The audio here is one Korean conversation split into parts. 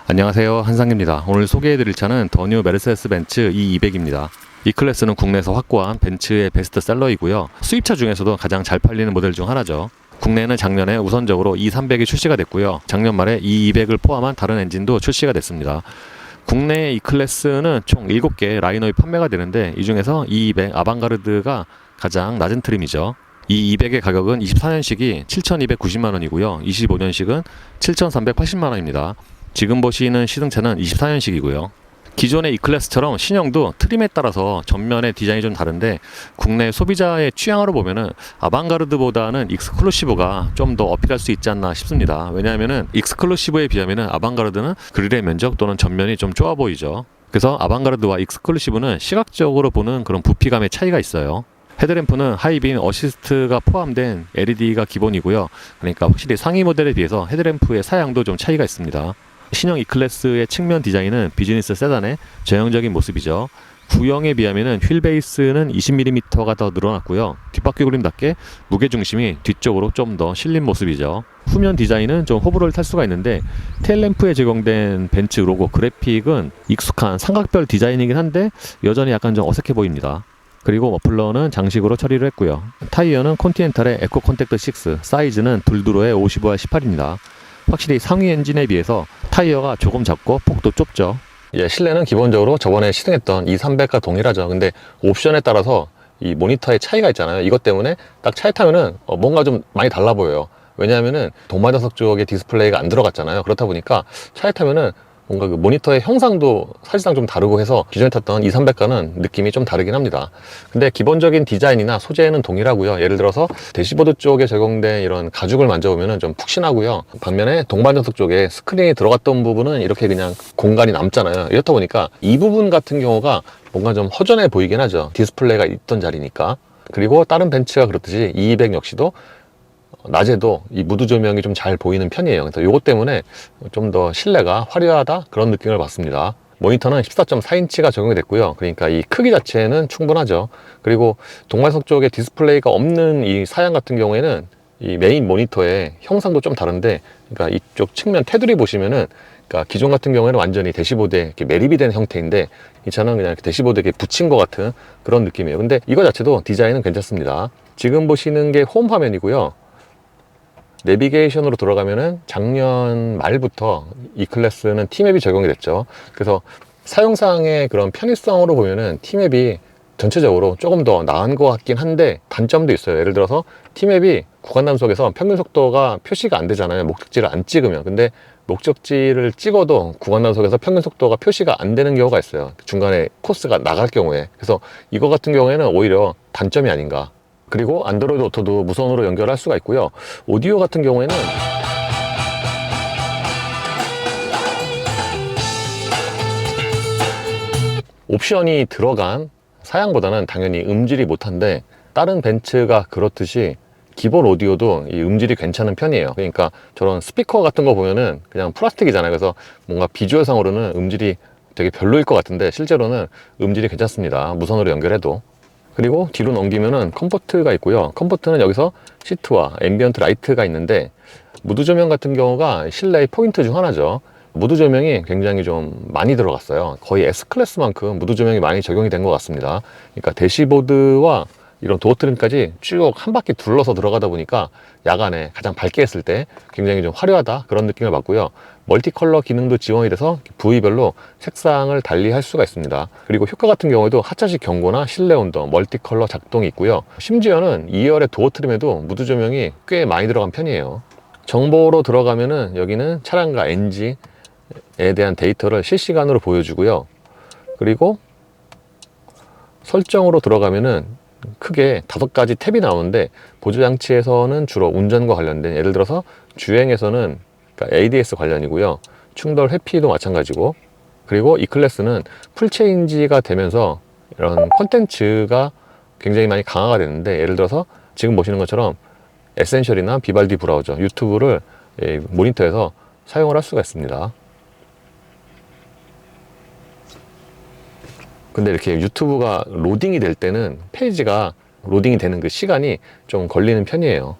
안녕하세요, 한상입니다. 오늘 소개해드릴 차는 더 뉴 메르세데스 벤츠 E200입니다. 이 클래스는 국내에서 확고한 벤츠의 베스트셀러이고요. 수입차 중에서도 가장 잘 팔리는 모델 중 하나죠. 국내에는 작년에 우선적으로 E300이 출시가 됐고요. 작년 말에 E200을 포함한 다른 엔진도 출시가 됐습니다. 국내 이 클래스는 총 7개 라인업이 판매가 되는데, 이 중에서 E200 아방가르드가 가장 낮은 트림이죠. 이 200의 가격은 24년식이 7,290만 원이고요. 25년식은 7,380만 원입니다. 지금 보시는 시승차는 24년식이고요. 기존의 E클래스처럼 신형도 트림에 따라서 전면의 디자인이 좀 다른데, 국내 소비자의 취향으로 보면은 아방가르드보다는 익스클루시브가 좀 더 어필할 수 있지 않나 싶습니다. 왜냐하면은 익스클루시브에 비하면은 아방가르드는 그릴의 면적 또는 전면이 좀 좁아 보이죠. 그래서 아방가르드와 익스클루시브는 시각적으로 보는 그런 부피감의 차이가 있어요. 헤드램프는 하이빔 어시스트가 포함된 LED가 기본이고요. 그러니까 확실히 상위 모델에 비해서 헤드램프의 사양도 좀 차이가 있습니다. 신형 E클래스의 측면 디자인은 비즈니스 세단의 전형적인 모습이죠. 구형에 비하면 휠 베이스는 20mm가 더 늘어났고요. 뒷바퀴 그림답게 무게중심이 뒤쪽으로 좀 더 실린 모습이죠. 후면 디자인은 좀 호불호를 탈 수가 있는데, 테일램프에 적용된 벤츠 로고 그래픽은 익숙한 삼각별 디자인이긴 한데 여전히 약간 좀 어색해 보입니다. 그리고 머플러는 장식으로 처리를 했고요. 타이어는 컨티넨탈의 에코 컨택트 6, 사이즈는 둘두로의 55R18입니다. 확실히 상위 엔진에 비해서 타이어가 조금 작고 폭도 좁죠. 실내는 기본적으로 저번에 시승했던 E300과 동일하죠. 근데 옵션에 따라서 이 모니터의 차이가 있잖아요. 이것 때문에 딱 차에 타면은 뭔가 좀 많이 달라 보여요. 왜냐하면은 동반자석 쪽에 디스플레이가 안 들어갔잖아요. 그렇다 보니까 차에 타면은 뭔가 그 모니터의 형상도 사실상 좀 다르고 해서 기존에 탔던 E300과는 느낌이 좀 다르긴 합니다. 근데 기본적인 디자인이나 소재는 동일하고요. 예를 들어서 대시보드 쪽에 적용된 이런 가죽을 만져보면 좀 푹신하고요. 반면에 동반자석 쪽에 스크린이 들어갔던 부분은 이렇게 그냥 공간이 남잖아요. 이렇다 보니까 이 부분 같은 경우가 뭔가 좀 허전해 보이긴 하죠. 디스플레이가 있던 자리니까. 그리고 다른 벤츠가 그렇듯이 E200 역시도 낮에도 이 무드 조명이 좀 잘 보이는 편이에요. 그래서 이것 때문에 좀 더 실내가 화려하다 그런 느낌을 받습니다. 모니터는 14.4인치가 적용이 됐고요. 그러니까 이 크기 자체는 충분하죠. 그리고 동반석 쪽에 디스플레이가 없는 이 사양 같은 경우에는 이 메인 모니터의 형상도 좀 다른데, 그러니까 이쪽 측면 테두리 보시면은, 그러니까 기존 같은 경우에는 완전히 대시보드에 이렇게 매립이 된 형태인데, 이 차는 그냥 대시보드에 이렇게 붙인 것 같은 그런 느낌이에요. 근데 이거 자체도 디자인은 괜찮습니다. 지금 보시는 게 홈 화면이고요. 내비게이션으로 들어가면은 작년 말부터 E클래스는 T맵이 적용이 됐죠. 그래서 사용상의 그런 편의성으로 보면은 T맵이 전체적으로 조금 더 나은 것 같긴 한데, 단점도 있어요. 예를 들어서 T맵이 구간 단속에서 평균 속도가 표시가 안 되잖아요. 목적지를 안 찍으면. 근데 목적지를 찍어도 구간 단속에서 평균 속도가 표시가 안 되는 경우가 있어요. 중간에 코스가 나갈 경우에. 그래서 이거 같은 경우에는 오히려 단점이 아닌가. 그리고 안드로이드 오토도 무선으로 연결할 수가 있고요. 오디오 같은 경우에는 옵션이 들어간 사양보다는 당연히 음질이 못한데, 다른 벤츠가 그렇듯이 기본 오디오도 이 음질이 괜찮은 편이에요. 그러니까 저런 스피커 같은 거 보면은 그냥 플라스틱이잖아요. 그래서 뭔가 비주얼상으로는 음질이 되게 별로일 것 같은데, 실제로는 음질이 괜찮습니다. 무선으로 연결해도. 그리고 뒤로 넘기면은 컴포트가 있고요. 컴포트는 여기서 시트와 앰비언트 라이트가 있는데, 무드 조명 같은 경우가 실내의 포인트 중 하나죠. 무드 조명이 굉장히 좀 많이 들어갔어요. 거의 S클래스만큼 무드 조명이 많이 적용이 된 것 같습니다. 그러니까 대시보드와 이런 도어 트림까지 쭉 한 바퀴 둘러서 들어가다 보니까 야간에 가장 밝게 했을 때 굉장히 좀 화려하다 그런 느낌을 받고요. 멀티컬러 기능도 지원이 돼서 부위별로 색상을 달리 할 수가 있습니다. 그리고 효과 같은 경우에도 하차식 경고나 실내 온도, 멀티컬러 작동이 있고요. 심지어는 2열의 도어 트림에도 무드 조명이 꽤 많이 들어간 편이에요. 정보로 들어가면은 여기는 차량과 엔진에 대한 데이터를 실시간으로 보여주고요. 그리고 설정으로 들어가면은 크게 5가지 탭이 나오는데, 보조장치에서는 주로 운전과 관련된, 예를 들어서 주행에서는 그러니까 ADS 관련이고요. 충돌 회피도 마찬가지고, 그리고 E클래스는 풀체인지가 되면서 이런 콘텐츠가 굉장히 많이 강화가 되는데, 예를 들어서 지금 보시는 것처럼 에센셜이나 비발디 브라우저, 유튜브를 모니터에서 사용을 할 수가 있습니다. 근데 이렇게 유튜브가 로딩이 될 때는 페이지가 로딩이 되는 그 시간이 좀 걸리는 편이에요.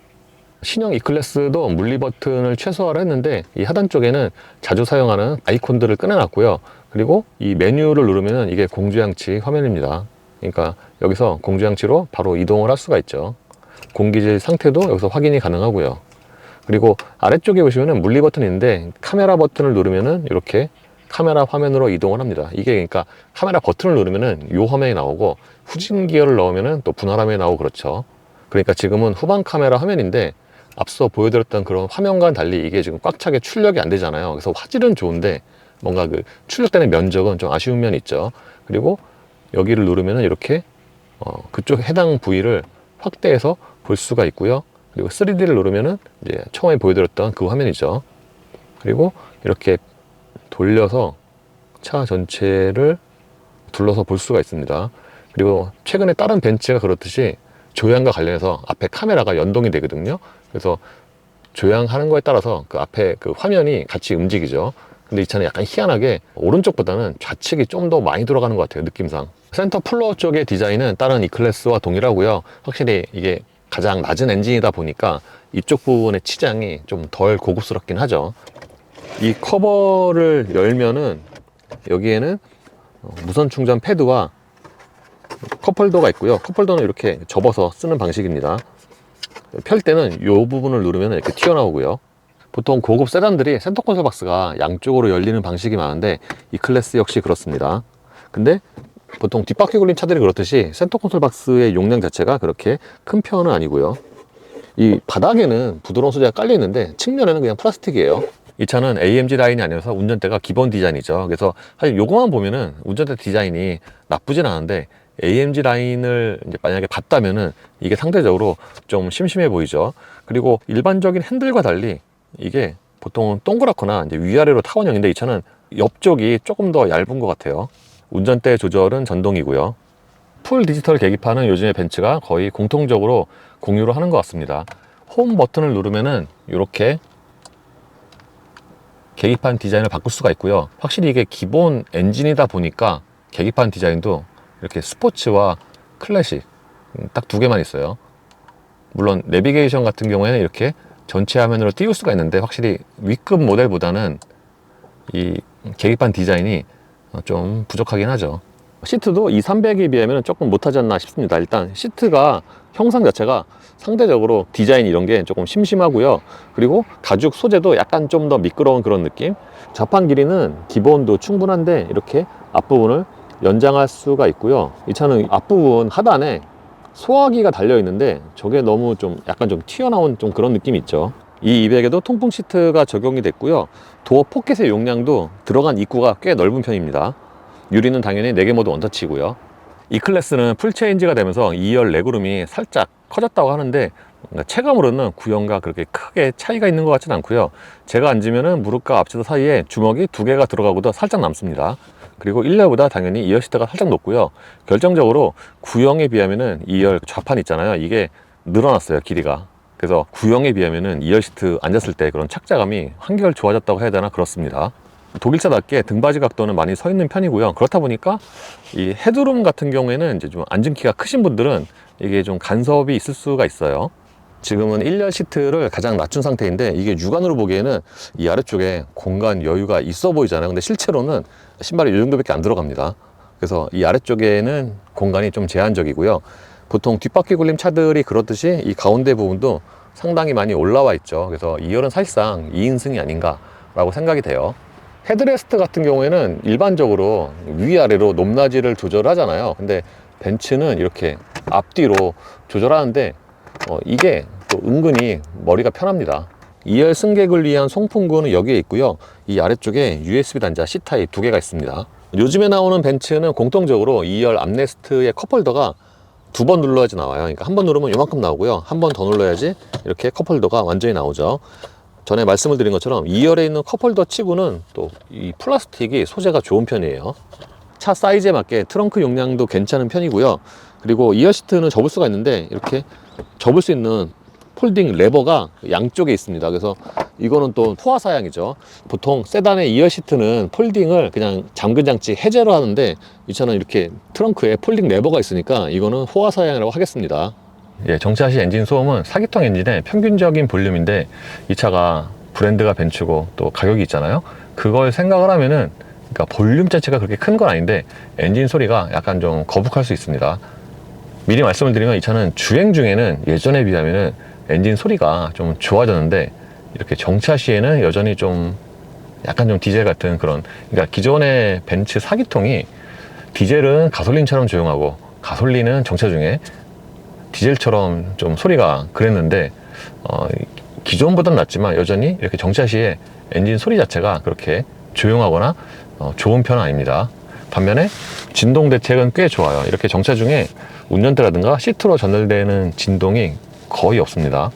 신형 E클래스도 물리 버튼을 최소화를 했는데 이 하단 쪽에는 자주 사용하는 아이콘들을 꺼내놨고요. 그리고 이 메뉴를 누르면 이게 공조장치 화면입니다. 그러니까 여기서 공조장치로 바로 이동을 할 수가 있죠. 공기질 상태도 여기서 확인이 가능하고요. 그리고 아래쪽에 보시면은 물리 버튼인데 카메라 버튼을 누르면은 이렇게 카메라 화면으로 이동을 합니다. 이게 그러니까 카메라 버튼을 누르면은 이 화면이 나오고 후진 기어를 넣으면은 또 분할 화면이 나오고 그렇죠. 그러니까 지금은 후방 카메라 화면인데 앞서 보여드렸던 그런 화면과는 달리 이게 지금 꽉 차게 출력이 안 되잖아요. 그래서 화질은 좋은데 뭔가 그 출력되는 면적은 좀 아쉬운 면이 있죠. 그리고 여기를 누르면은 이렇게 그쪽 해당 부위를 확대해서 볼 수가 있고요. 그리고 3D를 누르면은 이제 처음에 보여드렸던 그 화면이죠. 그리고 이렇게 돌려서 차 전체를 둘러서 볼 수가 있습니다. 그리고 최근에 다른 벤츠가 그렇듯이 조향과 관련해서 앞에 카메라가 연동이 되거든요. 그래서 조향하는 거에 따라서 그 앞에 그 화면이 같이 움직이죠. 근데 이 차는 약간 희한하게 오른쪽보다는 좌측이 좀 더 많이 들어가는 것 같아요, 느낌상. 센터 플로어 쪽의 디자인은 다른 E클래스와 동일하고요. 확실히 이게 가장 낮은 엔진이다 보니까 이쪽 부분의 치장이 좀 덜 고급스럽긴 하죠. 이 커버를 열면은 여기에는 무선 충전 패드와 컵홀더가 있고요. 컵홀더는 이렇게 접어서 쓰는 방식입니다. 펼 때는 이 부분을 누르면 이렇게 튀어나오고요. 보통 고급 세단들이 센터 콘솔 박스가 양쪽으로 열리는 방식이 많은데 이 클래스 역시 그렇습니다. 근데 보통 뒷바퀴 굴린 차들이 그렇듯이 센터 콘솔 박스의 용량 자체가 그렇게 큰 편은 아니고요. 이 바닥에는 부드러운 소재가 깔려 있는데 측면에는 그냥 플라스틱이에요. 이 차는 AMG 라인이 아니어서 운전대가 기본 디자인이죠. 그래서 사실 요거만 보면은 운전대 디자인이 나쁘진 않은데 AMG 라인을 이제 만약에 봤다면은 이게 상대적으로 좀 심심해 보이죠. 그리고 일반적인 핸들과 달리 이게 보통은 동그랗거나 이제 위아래로 타원형인데 이 차는 옆쪽이 조금 더 얇은 것 같아요. 운전대 조절은 전동이고요. 풀 디지털 계기판은 요즘에 벤츠가 거의 공통적으로 공유를 하는 것 같습니다. 홈 버튼을 누르면은 이렇게 계기판 디자인을 바꿀 수가 있고요. 확실히 이게 기본 엔진이다 보니까 계기판 디자인도 이렇게 스포츠와 클래식 딱 두 개만 있어요. 물론 내비게이션 같은 경우에는 이렇게 전체 화면으로 띄울 수가 있는데 확실히 위급 모델보다는 이 계기판 디자인이 좀 부족하긴 하죠. 시트도 2300에 비하면 조금 못하지 않나 싶습니다. 일단 시트가 형상 자체가 상대적으로 디자인 이런 게 조금 심심하고요. 그리고 가죽 소재도 약간 좀 더 미끄러운 그런 느낌. 좌판 길이는 기본도 충분한데 이렇게 앞부분을 연장할 수가 있고요. 이 차는 앞부분 하단에 소화기가 달려 있는데 저게 너무 좀 약간 좀 튀어나온 좀 그런 느낌이 있죠. 이 200에도 통풍 시트가 적용이 됐고요. 도어 포켓의 용량도 들어간 입구가 꽤 넓은 편입니다. 유리는 당연히 4개 모드 원터치고요. 이 클래스는 풀체인지가 되면서 2열 레그룸이 살짝 커졌다고 하는데 체감으로는 구형과 그렇게 크게 차이가 있는 것 같지는 않고요. 제가 앉으면 무릎과 앞치도 사이에 주먹이 2개가 들어가고도 살짝 남습니다. 그리고 1열보다 당연히 2열 시트가 살짝 높고요. 결정적으로 구형에 비하면 2열 좌판 있잖아요. 이게 늘어났어요, 길이가. 그래서 구형에 비하면 2열 시트 앉았을 때 그런 착자감이 한결 좋아졌다고 해야 되나 그렇습니다. 독일차답게 등받이 각도는 많이 서 있는 편이고요. 그렇다 보니까 이 헤드룸 같은 경우에는 이제 좀 앉은 키가 크신 분들은 이게 좀 간섭이 있을 수가 있어요. 지금은 1열 시트를 가장 낮춘 상태인데 이게 육안으로 보기에는 이 아래쪽에 공간 여유가 있어 보이잖아요. 근데 실제로는 신발이 이 정도밖에 안 들어갑니다. 그래서 이 아래쪽에는 공간이 좀 제한적이고요. 보통 뒷바퀴 굴림 차들이 그렇듯이 이 가운데 부분도 상당히 많이 올라와 있죠. 그래서 2열은 사실상 2인승이 아닌가 라고 생각이 돼요. 헤드레스트 같은 경우에는 일반적으로 위아래로 높낮이를 조절하잖아요. 근데 벤츠는 이렇게 앞뒤로 조절하는데 이게 또 은근히 머리가 편합니다. 2열 승객을 위한 송풍구는 여기에 있고요. 이 아래쪽에 USB 단자 C타입 2개가 있습니다. 요즘에 나오는 벤츠는 공통적으로 2열 암레스트의 컵홀더가 2번 눌러야지 나와요. 그러니까 한 번 누르면 이만큼 나오고요. 한 번 더 눌러야지 이렇게 컵홀더가 완전히 나오죠. 전에 말씀을 드린 것처럼 2열에 있는 컵홀더 치고는 또 이 플라스틱이 소재가 좋은 편이에요. 차 사이즈에 맞게 트렁크 용량도 괜찮은 편이고요. 그리고 2열 시트는 접을 수가 있는데 이렇게 접을 수 있는 폴딩 레버가 양쪽에 있습니다. 그래서 이거는 또 포화 사양이죠. 보통 세단의 2열 시트는 폴딩을 그냥 잠근 장치 해제로 하는데 이 차는 이렇게 트렁크에 폴딩 레버가 있으니까 이거는 호화 사양이라고 하겠습니다. 예, 정차 시 엔진 소음은 4기통 엔진의 평균적인 볼륨인데 이 차가 브랜드가 벤츠고 또 가격이 있잖아요. 그걸 생각을 하면은 그러니까 볼륨 자체가 그렇게 큰 건 아닌데 엔진 소리가 약간 좀 거북할 수 있습니다. 미리 말씀을 드리면 이 차는 주행 중에는 예전에 비하면은 엔진 소리가 좀 좋아졌는데 이렇게 정차 시에는 여전히 좀 약간 좀 디젤 같은 그런, 그러니까 기존의 벤츠 4기통이 디젤은 가솔린처럼 조용하고 가솔린은 정차 중에 디젤처럼 좀 소리가 그랬는데 기존보다는 낫지만 여전히 이렇게 정차 시에 엔진 소리 자체가 그렇게 조용하거나 좋은 편은 아닙니다. 반면에 진동 대책은 꽤 좋아요. 이렇게 정차 중에 운전대라든가 시트로 전달되는 진동이 거의 없습니다.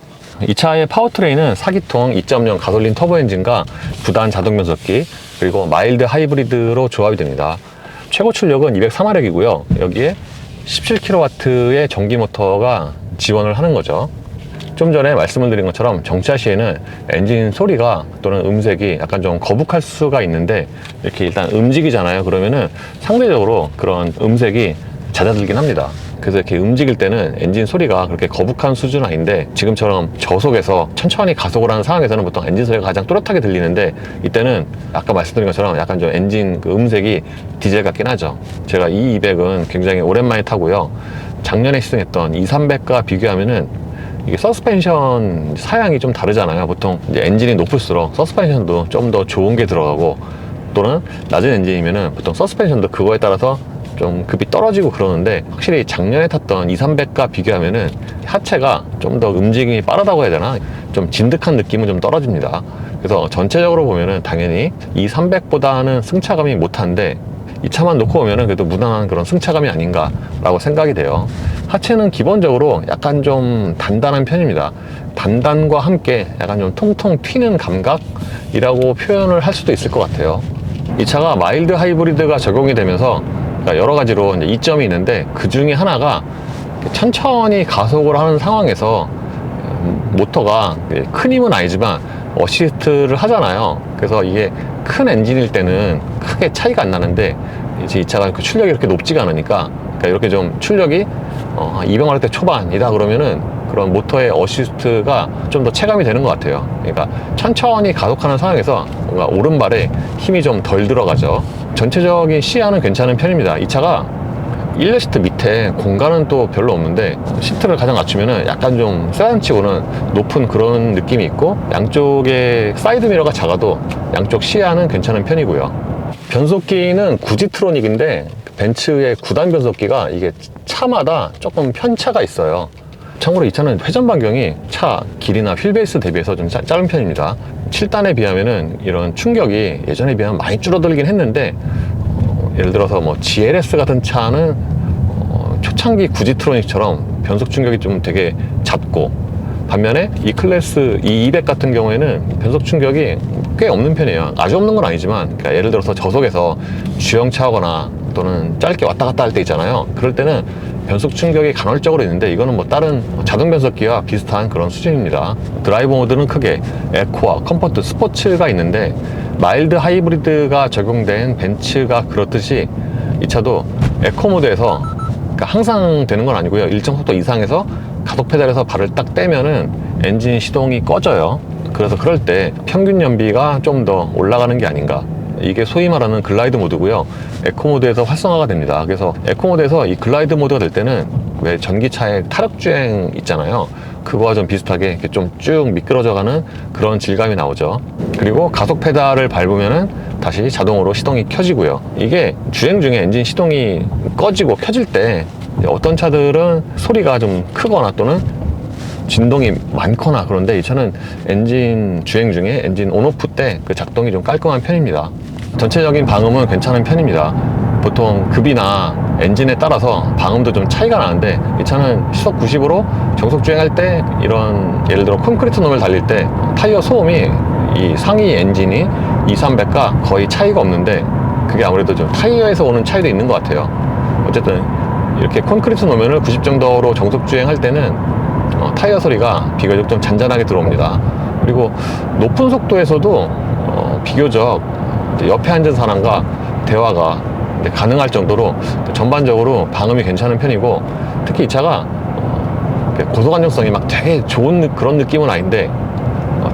이 차의 파워트레인은 4기통 2.0 가솔린 터보 엔진과 부단 자동 변속기 그리고 마일드 하이브리드로 조합이 됩니다. 최고 출력은 204마력이고요. 여기에 17kW의 전기 모터가 지원을 하는 거죠. 좀 전에 말씀을 드린 것처럼 정차 시에는 엔진 소리가 또는 음색이 약간 좀 거북할 수가 있는데 이렇게 일단 움직이잖아요. 그러면은 상대적으로 그런 음색이 잦아들긴 합니다. 그래서 이렇게 움직일 때는 엔진 소리가 그렇게 거북한 수준은 아닌데 지금처럼 저속에서 천천히 가속을 하는 상황에서는 보통 엔진 소리가 가장 또렷하게 들리는데 이때는 아까 말씀드린 것처럼 약간 좀 엔진 그 음색이 디젤 같긴 하죠. 제가 이 200은 굉장히 오랜만에 타고요. 작년에 시승했던 2300과 비교하면은 이게 서스펜션 사양이 좀 다르잖아요. 보통 이제 엔진이 높을수록 서스펜션도 좀 더 좋은 게 들어가고 또는 낮은 엔진이면은 보통 서스펜션도 그거에 따라서 좀 급이 떨어지고 그러는데 확실히 작년에 탔던 2300과 비교하면은 하체가 좀 더 움직임이 빠르다고 해야 되나? 좀 진득한 느낌은 좀 떨어집니다. 그래서 전체적으로 보면은 당연히 2300보다는 승차감이 못한데 이 차만 놓고 보면은 그래도 무난한 그런 승차감이 아닌가 라고 생각이 돼요. 하체는 기본적으로 약간 좀 단단한 편입니다. 단단과 함께 약간 좀 통통 튀는 감각이라고 표현을 할 수도 있을 것 같아요. 이 차가 마일드 하이브리드가 적용이 되면서 여러 가지로 이제 이점이 있는데 그 중에 하나가 천천히 가속을 하는 상황에서 모터가 큰 힘은 아니지만 어시스트를 하잖아요. 그래서 이게 큰 엔진일 때는 크게 차이가 안 나는데 이제 이 차가 그 출력이 이렇게 높지가 않으니까 그러니까 이렇게 좀 출력이 200마력대 초반이다 그러면은 그런 모터의 어시스트가 좀 더 체감이 되는 것 같아요. 그러니까 천천히 가속하는 상황에서 뭔가 오른발에 힘이 좀 덜 들어가죠. 전체적인 시야는 괜찮은 편입니다. 이 차가 1열 시트 밑에 공간은 또 별로 없는데 시트를 가장 낮추면은 약간 좀 세단치고는 높은 그런 느낌이 있고 양쪽에 사이드 미러가 작아도 양쪽 시야는 괜찮은 편이고요. 변속기는 구지트로닉인데 벤츠의 9단 변속기가 이게 차마다 조금 편차가 있어요. 참고로 이 차는 회전 반경이 차 길이나 휠베이스 대비해서 좀 짧은 편입니다. 7단에 비하면은 이런 충격이 예전에 비하면 많이 줄어들긴 했는데 예를 들어서 뭐 GLS 같은 차는 초창기 구지트로닉처럼 변속 충격이 좀 되게 잦고 반면에 이 클래스 E200 같은 경우에는 변속 충격이 꽤 없는 편이에요. 아주 없는 건 아니지만 그러니까 예를 들어서 저속에서 주행차하거나 또는 짧게 왔다 갔다 할 때 있잖아요. 그럴 때는 변속 충격이 간헐적으로 있는데 이거는 뭐 다른 자동 변속기와 비슷한 그런 수준입니다. 드라이브 모드는 크게 에코와 컴포트, 스포츠가 있는데 마일드 하이브리드가 적용된 벤츠가 그렇듯이 이 차도 에코 모드에서 그러니까 항상 되는 건 아니고요. 일정 속도 이상에서 가속 페달에서 발을 딱 떼면은 엔진 시동이 꺼져요. 그래서 그럴 때 평균 연비가 좀 더 올라가는 게 아닌가. 이게 소위 말하는 글라이드 모드고요. 에코 모드에서 활성화가 됩니다. 그래서 에코 모드에서 이 글라이드 모드가 될 때는 왜 전기차의 타력주행 있잖아요. 그거와 좀 비슷하게 이렇게 좀 쭉 미끄러져가는 그런 질감이 나오죠. 그리고 가속 페달을 밟으면은 다시 자동으로 시동이 켜지고요. 이게 주행 중에 엔진 시동이 꺼지고 켜질 때 어떤 차들은 소리가 좀 크거나 또는 진동이 많거나 그런데 이 차는 엔진 주행 중에 엔진 온오프 때 그 작동이 좀 깔끔한 편입니다. 전체적인 방음은 괜찮은 편입니다. 보통 급이나 엔진에 따라서 방음도 좀 차이가 나는데 이 차는 시속 90으로 정속 주행할 때 이런 예를 들어 콘크리트 놈을 달릴 때 타이어 소음이 이 상위 엔진이 2300과 거의 차이가 없는데 그게 아무래도 좀 타이어에서 오는 차이도 있는 것 같아요. 어쨌든 이렇게 콘크리트 노면을 90 정도로 정속 주행할 때는 타이어 소리가 비교적 좀 잔잔하게 들어옵니다. 그리고 높은 속도에서도 비교적 옆에 앉은 사람과 대화가 가능할 정도로 전반적으로 방음이 괜찮은 편이고 특히 이 차가 고속 안정성이 막 되게 좋은 그런 느낌은 아닌데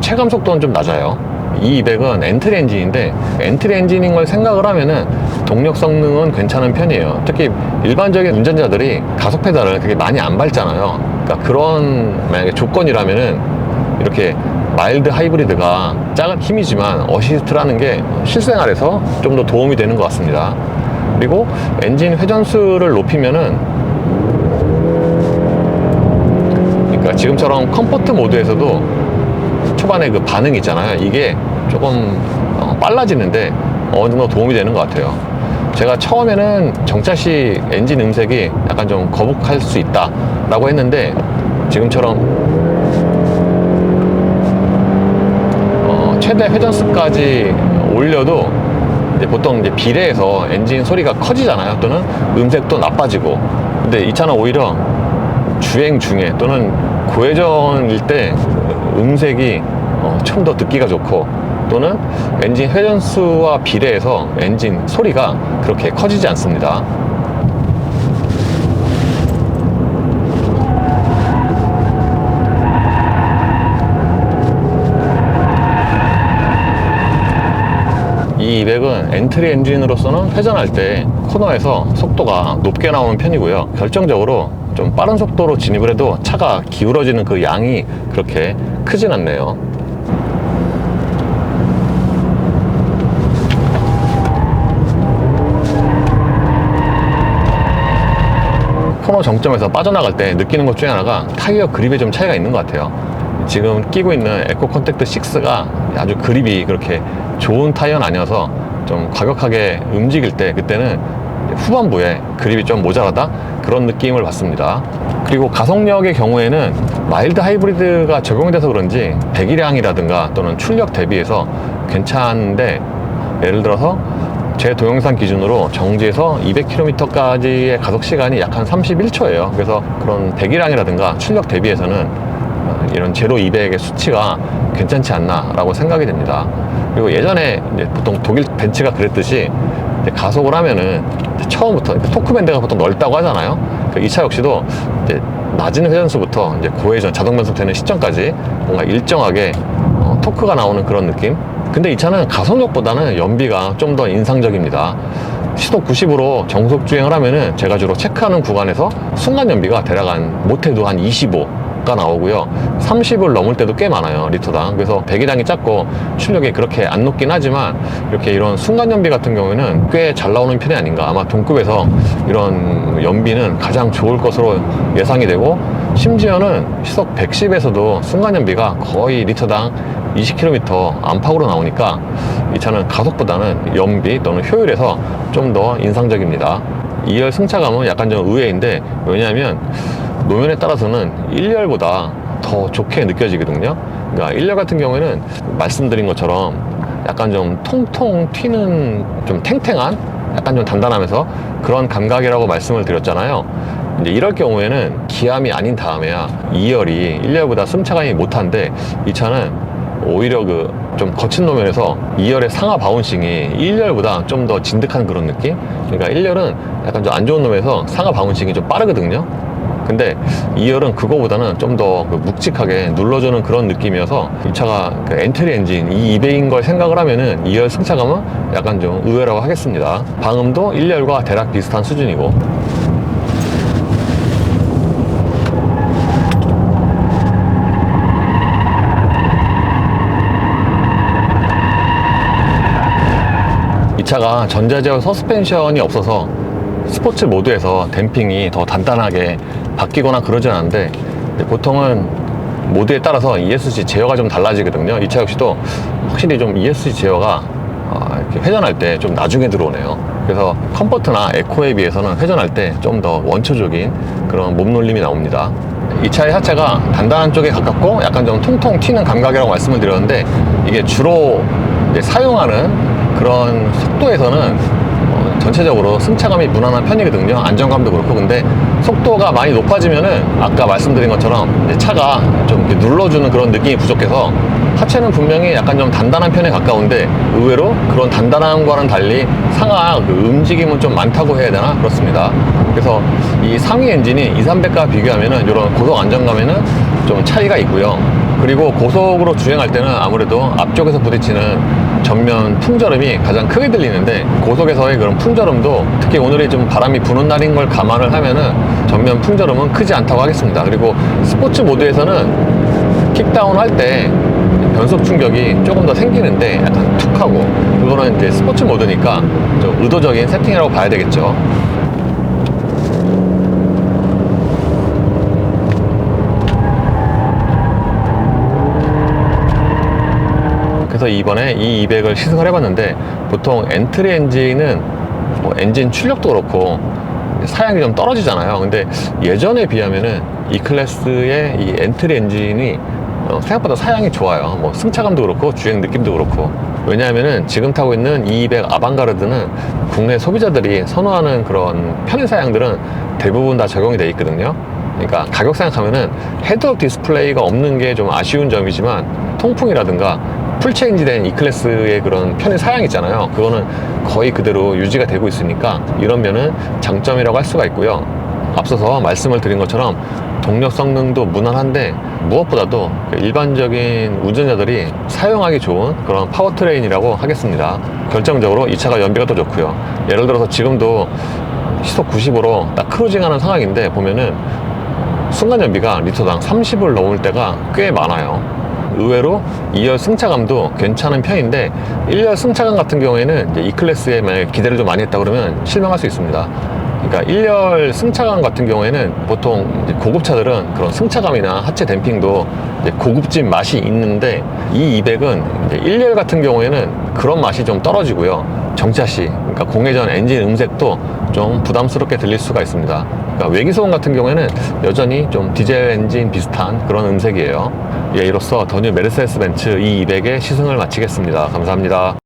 체감 속도는 좀 낮아요. 이 200은 엔트리 엔진인데 엔트리 엔진인 걸 생각을 하면은 동력 성능은 괜찮은 편이에요. 특히 일반적인 운전자들이 가속 페달을 되게 많이 안 밟잖아요. 그러니까 그런 만약에 조건이라면은 이렇게 마일드 하이브리드가 작은 힘이지만 어시스트라는 게 실생활에서 좀 더 도움이 되는 것 같습니다. 그리고 엔진 회전수를 높이면은, 그러니까 지금처럼 컴포트 모드에서도 초반에 그 반응이 있잖아요. 이게 조금 빨라지는데 어느 정도 도움이 되는 것 같아요. 제가 처음에는 정차시 엔진 음색이 약간 좀 거북할 수 있다 라고 했는데, 지금처럼 최대 회전수까지 올려도 이제 보통 이제 비례해서 엔진 소리가 커지잖아요. 또는 음색도 나빠지고. 근데 이 차는 오히려 주행 중에 또는 고회전일 때 음색이 좀 더 듣기가 좋고, 또는 엔진 회전수와 비례해서 엔진 소리가 그렇게 커지지 않습니다. 이 200은 엔트리 엔진으로서는 회전할 때 코너에서 속도가 높게 나오는 편이고요. 결정적으로 좀 빠른 속도로 진입을 해도 차가 기울어지는 그 양이 그렇게 크진 않네요. 코너 정점에서 빠져나갈 때 느끼는 것 중에 하나가 타이어 그립에 좀 차이가 있는 것 같아요. 지금 끼고 있는 에코 컨택트 6가 아주 그립이 그렇게 좋은 타이어는 아니어서 좀 과격하게 움직일 때 그때는 후반부에 그립이 좀 모자라다 그런 느낌을 받습니다. 그리고 가속력의 경우에는 마일드 하이브리드가 적용돼서 그런지 배기량이라든가 또는 출력 대비해서 괜찮은데, 예를 들어서 제 동영상 기준으로 정지에서 200km까지의 가속 시간이 약 한 31초예요. 그래서 그런 배기량이라든가 출력 대비해서는 이런 제로 200의 수치가 괜찮지 않나 라고 생각이 됩니다. 그리고 예전에 이제 보통 독일 벤츠가 그랬듯이 이제 가속을 하면은 처음부터 토크밴드가 보통 넓다고 하잖아요. 이 차 역시도 이제 낮은 회전수부터 이제 고회전 자동 변속되는 시점까지 뭔가 일정하게 토크가 나오는 그런 느낌. 근데 이 차는 가속력보다는 연비가 좀 더 인상적입니다. 시속 90으로 정속 주행을 하면은 제가 주로 체크하는 구간에서 순간 연비가 대략 못해도 한 25가 나오고요. 30을 넘을 때도 꽤 많아요, 리터당. 그래서 배기량이 작고 출력이 그렇게 안 높긴 하지만 이렇게 이런 순간 연비 같은 경우에는 꽤 잘 나오는 편이 아닌가. 아마 동급에서 이런 연비는 가장 좋을 것으로 예상이 되고, 심지어는 시속 110에서도 순간 연비가 거의 리터당 20km 안팎으로 나오니까 이 차는 가속보다는 연비 또는 효율에서 좀 더 인상적입니다. 2열 승차감은 약간 좀 의외인데, 왜냐하면 노면에 따라서는 1열보다 더 좋게 느껴지거든요. 그러니까 1열 같은 경우에는 말씀드린 것처럼 약간 좀 통통 튀는, 좀 탱탱한, 약간 좀 단단하면서 그런 감각이라고 말씀을 드렸잖아요. 이제 이럴 경우에는 기함이 아닌 다음에야 2열이 1열보다 승차감이 못한데, 이 차는 오히려 그 좀 거친 노면에서 2열의 상하 바운싱이 1열보다 좀 더 진득한 그런 느낌? 그러니까 1열은 약간 좀 안 좋은 노면에서 상하 바운싱이 좀 빠르거든요. 근데 2열은 그거보다는 좀 더 묵직하게 눌러주는 그런 느낌이어서 이 차가 그 엔트리 엔진 이 200인 걸 생각을 하면은 2열 승차감은 약간 좀 의외라고 하겠습니다. 방음도 1열과 대략 비슷한 수준이고. 이 차가 전자제어 서스펜션이 없어서 스포츠 모드에서 댐핑이 더 단단하게 바뀌거나 그러진 않은데, 보통은 모드에 따라서 ESC 제어가 좀 달라지거든요. 이 차 역시도 확실히 좀 ESC 제어가 이렇게 회전할 때 좀 나중에 들어오네요. 그래서 컴포트나 에코에 비해서는 회전할 때 좀 더 원초적인 그런 몸놀림이 나옵니다. 이 차의 하체가 단단한 쪽에 가깝고 약간 좀 통통 튀는 감각이라고 말씀을 드렸는데, 이게 주로 사용하는 그런 속도에서는 전체적으로 승차감이 무난한 편이거든요. 안정감도 그렇고. 근데 속도가 많이 높아지면은 아까 말씀드린 것처럼 이제 차가 좀 이렇게 눌러주는 그런 느낌이 부족해서 하체는 분명히 약간 좀 단단한 편에 가까운데 의외로 그런 단단함과는 달리 상하 그 움직임은 좀 많다고 해야 되나 그렇습니다. 그래서 이 상위 엔진이 2,300과 비교하면은 이런 고속 안정감에는 좀 차이가 있고요. 그리고 고속으로 주행할 때는 아무래도 앞쪽에서 부딪히는 전면 풍절음이 가장 크게 들리는데, 고속에서의 그런 풍절음도 특히 오늘이 좀 바람이 부는 날인 걸 감안을 하면은 전면 풍절음은 크지 않다고 하겠습니다. 그리고 스포츠 모드에서는 킥다운 할 때 변속 충격이 조금 더 생기는데 약간 툭 하고, 그거는 이제 스포츠 모드니까 좀 의도적인 세팅이라고 봐야 되겠죠. 그래서 이번에 이 200을 시승을 해봤는데, 보통 엔트리 엔진은 뭐 엔진 출력도 그렇고 사양이 좀 떨어지잖아요. 근데 예전에 비하면은 이 클래스의 이 엔트리 엔진이 생각보다 사양이 좋아요. 뭐 승차감도 그렇고 주행 느낌도 그렇고. 왜냐하면은 지금 타고 있는 200 아방가르드는 국내 소비자들이 선호하는 그런 편의 사양들은 대부분 다 적용이 돼 있거든요. 그러니까 가격 생각하면은 헤드업 디스플레이가 없는 게 좀 아쉬운 점이지만, 통풍이라든가 풀체인지된 E클래스의 그런 편의 사양 있잖아요. 그거는 거의 그대로 유지가 되고 있으니까 이런 면은 장점이라고 할 수가 있고요. 앞서서 말씀을 드린 것처럼 동력 성능도 무난한데, 무엇보다도 일반적인 운전자들이 사용하기 좋은 그런 파워트레인이라고 하겠습니다. 결정적으로 이 차가 연비가 더 좋고요. 예를 들어서 지금도 시속 90으로 딱 크루징하는 상황인데 보면은 순간 연비가 리터당 30을 넘을 때가 꽤 많아요. 의외로 2열 승차감도 괜찮은 편인데, 1열 승차감 같은 경우에는 이제 E클래스에 만약 기대를 좀 많이 했다 그러면 실망할 수 있습니다. 그러니까 1열 승차감 같은 경우에는 보통 이제 고급차들은 그런 승차감이나 하체 댐핑도 이제 고급진 맛이 있는데, 이 200은 이제 1열 같은 경우에는 그런 맛이 좀 떨어지고요. 정차시, 그러니까 공회전 엔진 음색도 좀 부담스럽게 들릴 수가 있습니다. 그러니까 외기소음 같은 경우에는 여전히 좀 디젤 엔진 비슷한 그런 음색이에요. 예, 이로써 더 뉴 메르세데스 벤츠 E200의 시승을 마치겠습니다. 감사합니다.